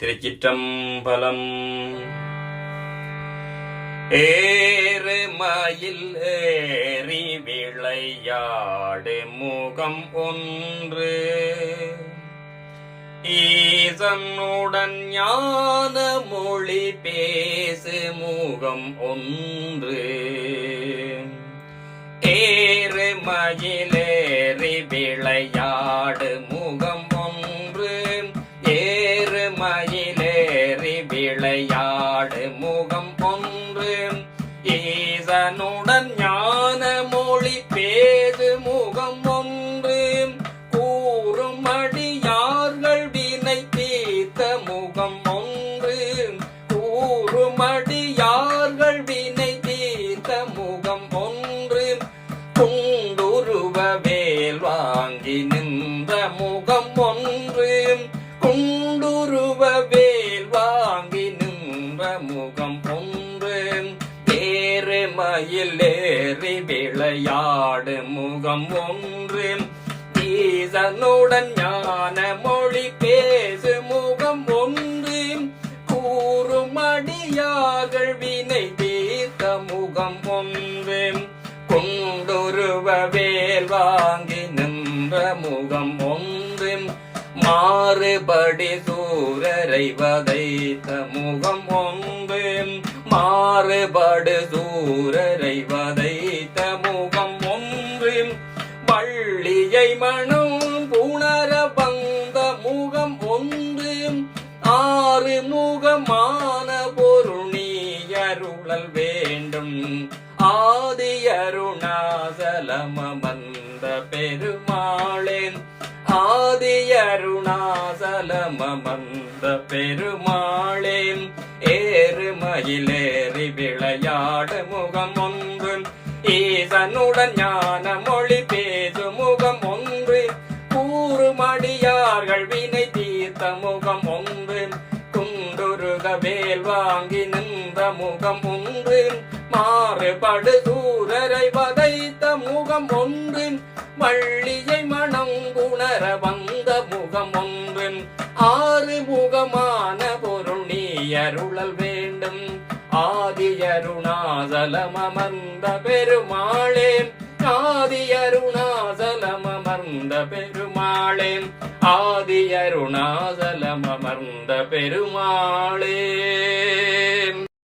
திருச்சிற்றம்பலம். ஏறு மயில் ஏறி விளையாடு முகம் ஒன்று, ஈசனுடன் ஞான மொழி பேசு முகம் ஒன்று. ஏறு மயிலேறி விளையாடு முகம் ஒன்று, ஏறு மயிலேறி விளையாடு முகம் ஒன்று. ஈசனுடன் ஞான மொழி பேசு முகம் ஒன்று. கூறும் அடியார்கள் வினை தீர்த்த முகம் ஒன்று. கூறும் அடியார்கள் வினை தீர்த்த முகம் ஒன்று. குண்டுருவ வேல் வாங்கி நின்ற முகம் ஒன்று. குண்டுருவ வேல் வாங்கி நின்ற முகம் ஒன்று. ஏறு மயில் ஏறி விளையாடு முகம் ஒன்று. ஈசனுடன் ஞான மொழி பேசு முகம் ஒன்று. கூறும் அடியார்கள் வினை தீர்த்த முகம் ஒன்று. குண்டுருவ வேல் வாங்கி நின்ற முகம் ஒன்று. மாறுபடி சூரரை வதைத்த முகம் ஒன்று. மாறுபடு சூரரை வதைத்த முகம் ஒன்று. வள்ளியை மனம் புணர வந்த முகம் ஒன்று. ஆறு முகமான பொருள் நீ அருளல் வேண்டும். ஆதி அருணாசலமமர்ந்த பெருமாளே, ஆதி அருணாசலமமர்ந்த பெருமாளே. ஏறு மயிலேறி விளையாடு முகம் ஒன்று. ஈசனுடன் ஞான மொழி பேசு முகம் ஒன்று. கூறுமடியார்கள் வினை தீர்த்த முகம் ஒன்று. குண்டுருக வேல் வாங்கி நின்ற முகம் ஒன்று. மாறுபடு சூரரை வதைத்த முகம் ஒன்று. வள்ளியை மனம் உணர வந்த முகம் ஒன்று. ஆறு முகமான பொருள் நீ அருளல் வேண்டும். ஆதி அருணாசலமமர்ந்த பெருமாளே, ஆதி அருணாசலமமர்ந்த பெருமாளே, ஆதி அருணாசலமமர்ந்த பெருமாளே.